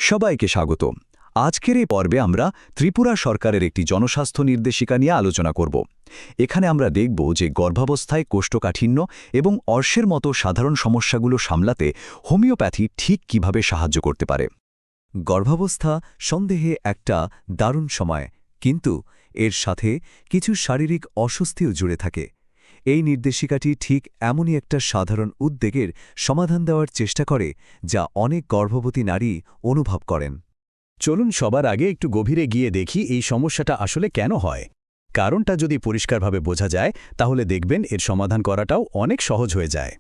সবাইকে স্বাগত। আজকের এই পর্বে আমরা ত্রিপুরা সরকারের একটি জনস্বাস্থ্য নির্দেশিকা নিয়ে আলোচনা করব। এখানে আমরা দেখব যে গর্ভাবস্থায় কোষ্ঠকাঠিন্য এবং অর্শের মতো সাধারণ সমস্যাগুলো সামলাতে হোমিওপ্যাথি ঠিক কিভাবে সাহায্য করতে পারে। গর্ভাবস্থা সন্দেহে একটা দারুণ সময়, কিন্তু এর সাথে কিছু শারীরিক অস্বস্তিও জুড়ে থাকে। এই নির্দেশিকাটি ঠিক এমনই একটা সাধারণ উদ্বেগের সমাধান দেওয়ার চেষ্টা করে যা অনেক গর্ভবতী নারী অনুভব করেন। চলুন সবার আগে একটু গভীরে গিয়ে দেখি এই সমস্যাটা আসলে কেন হয়। কারণটা যদি পরিষ্কারভাবে বোঝা যায় তাহলে দেখবেন এর সমাধান করাটাও অনেক সহজ হয়ে যায়।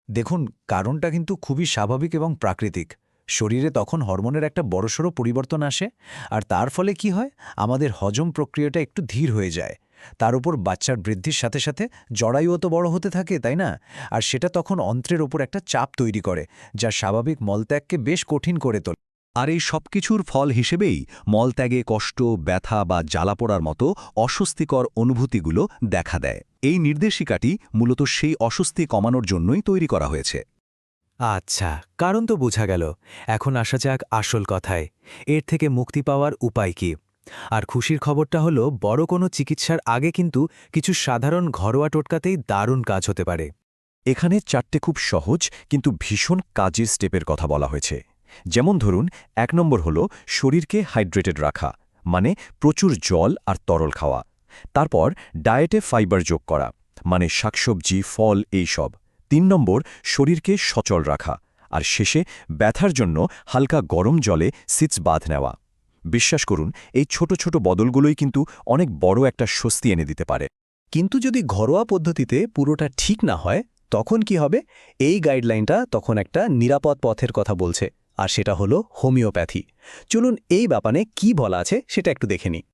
দেখুন, কারণটা কিন্তু খুবই স্বাভাবিক এবং প্রাকৃতিক। শরীরে তখন হরমোনের একটা বড়সড় পরিবর্তন আসে, আর তার ফলে কি হয়, আমাদের হজম প্রক্রিয়াটা একটু ধীর হয়ে যায়। তার উপর বাচ্চার বৃদ্ধির সাথে সাথে জরায়ুও তো বড় হতে থাকে, তাই না? আর সেটা তখন অন্ত্রের ওপর একটা চাপ তৈরি করে, যা স্বাভাবিক মলত্যাগকে বেশ কঠিন করে তোলে। আর এই সবকিছুর ফল হিসেবেই মলত্যাগে কষ্ট, ব্যথা বা জ্বালা পোড়ার মতো অস্বস্তিকর অনুভূতিগুলো দেখা দেয়। এই নির্দেশিকাটি মূলত সেই অস্বস্তি কমানোর জন্যই তৈরি করা হয়েছে। আচ্ছা, কারণ তো বোঝা গেল। এখন আসা যাক আসল কথায়, এর থেকে মুক্তি পাওয়ার উপায় কি। আর খুশির খবরটা হলো, বড় কোনো চিকিৎসার আগে কিন্তু কিছু সাধারণ ঘরোয়া টোটকাতেই দারুণ কাজ হতে পারে। এখানে 4টে খুব সহজ কিন্তু ভীষণ কাজের স্টেপের কথা বলা হয়েছে। যেমন ধরুন, 1 নম্বর হল শরীরকে হাইড্রেটেড রাখা, মানে প্রচুর জল আর তরল খাওয়া। তারপর ডায়েটে ফাইবার যোগ করা, মানে শাকসবজি, ফল এইসব। 3 নম্বর শরীরকে সচল রাখা। আর শেষে ব্যথার জন্য হালকা গরম জলে সিটস বাথ নেওয়া। বিশ্বাস করুন, এই ছোট ছোট বদলগুলোই কিন্তু অনেক বড় একটা স্বস্তি এনে দিতে পারে। কিন্তু যদি ঘরোয়া পদ্ধতিতে পুরোটা ঠিক না হয় তখন কি হবে? এই গাইডলাইনটা তখন একটা নিরাপদ পথের কথা বলছে, আর সেটা হলো হোমিওপ্যাথি। চলুন এই ব্যাপারে কি বলা আছে সেটা একটু দেখে নিই।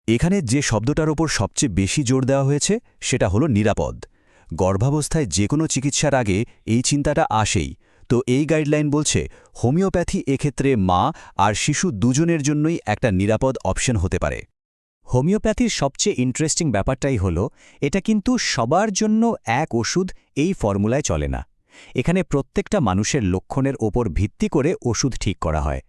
এখানে যে শব্দটার ওপর সবচেয়ে বেশি জোর দেওয়া হয়েছে সেটা হলো নিরাপদ। গর্ভাবস্থায় যে কোনো চিকিৎসার আগে এই চিন্তাটা আসেই। তো এই গাইডলাইন বলছে হোমিওপ্যাথি এক্ষেত্রে মা আর শিশু দুজনের জন্যই একটা নিরাপদ অপশন হতে পারে। হোমিওপ্যাথির সবচেয়ে ইন্টারেস্টিং ব্যাপারটাই হলো, এটা কিন্তু সবার জন্য এক ওষুধ এই ফর্মুলায় চলে না। এখানে প্রত্যেকটা মানুষের লক্ষণের ওপর ভিত্তি করে ওষুধ ঠিক করা হয়।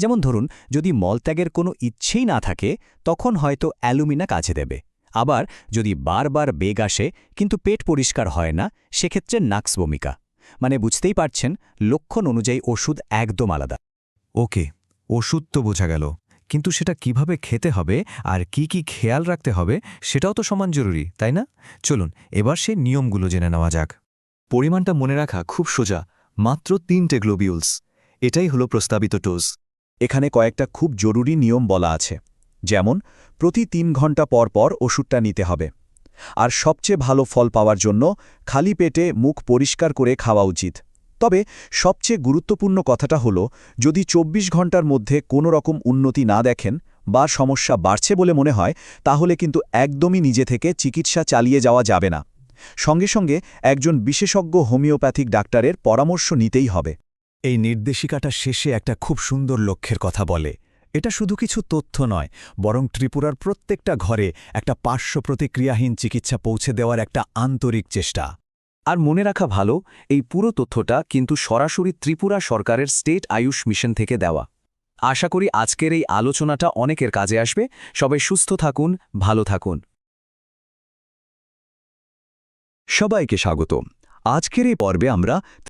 যেমন ধরুন, যদি মলত্যাগের কোনো ইচ্ছেই না থাকে তখন হয়তো অ্যালুমিনা কাজে দেবে। আবার যদি বারবার বেগ আসে কিন্তু পেট পরিষ্কার হয় না, সেক্ষেত্রে নাক্স ভূমিকা। মানে বুঝতেই পারছেন, লক্ষণ অনুযায়ী ওষুধ একদম আলাদা। ওকে, ওষুধ তো বোঝা গেল, কিন্তু সেটা কিভাবে খেতে হবে আর কি কি খেয়াল রাখতে হবে সেটাও তো সমান জরুরি, তাই না? চলুন এবার সেই নিয়মগুলো জেনে নেওয়া যাক। পরিমাণটা মনে রাখা খুব সোজা, মাত্র 3টে গ্লোবিউলস। এটাই হলো প্রস্তাবিত ডোজ। এখানে কয়েকটা খুব জরুরি নিয়ম বলা আছে, যেমন প্রতি 3 ঘন্টা পর পর ওষুধটা নিতে হবে। আর সবচেয়ে ভালো ফল পাওয়ার জন্য খালি পেটে মুখ পরিষ্কার করে খাওয়া উচিত। তবে সবচেয়ে গুরুত্বপূর্ণ কথাটা হলো, যদি 24 ঘন্টার মধ্যে কোনো রকম উন্নতি না দেখেন বা সমস্যা বাড়ছে বলে মনে হয়, তাহলে কিন্তু একদমই নিজে থেকে চিকিৎসা চালিয়ে যাওয়া যাবে না। সঙ্গে সঙ্গে একজন বিশেষজ্ঞ হোমিওপ্যাথিক ডাক্তারের পরামর্শ নিতেই হবে। এই নির্দেশিকাটা শেষে একটা খুব সুন্দর লক্ষ্যের কথা বলে। এটা শুধু কিছু তথ্য নয়, বরং ত্রিপুরার প্রত্যেকটা ঘরে একটা পার্শ্ব প্রতিক্রিয়াহীন চিকিৎসা পৌঁছে দেওয়ার একটা আন্তরিক চেষ্টা। আর মনে রাখা ভালো, এই পুরো তথ্যটা কিন্তু সরাসরি ত্রিপুরা সরকারের স্টেট আয়ুষ মিশন থেকে দেওয়া। আশা করি আজকের এই আলোচনাটা অনেকের কাজে আসবে। সবাই সুস্থ থাকুন, ভালো থাকুন। সবাইকে স্বাগত। আজকের এই পর্বে আমরা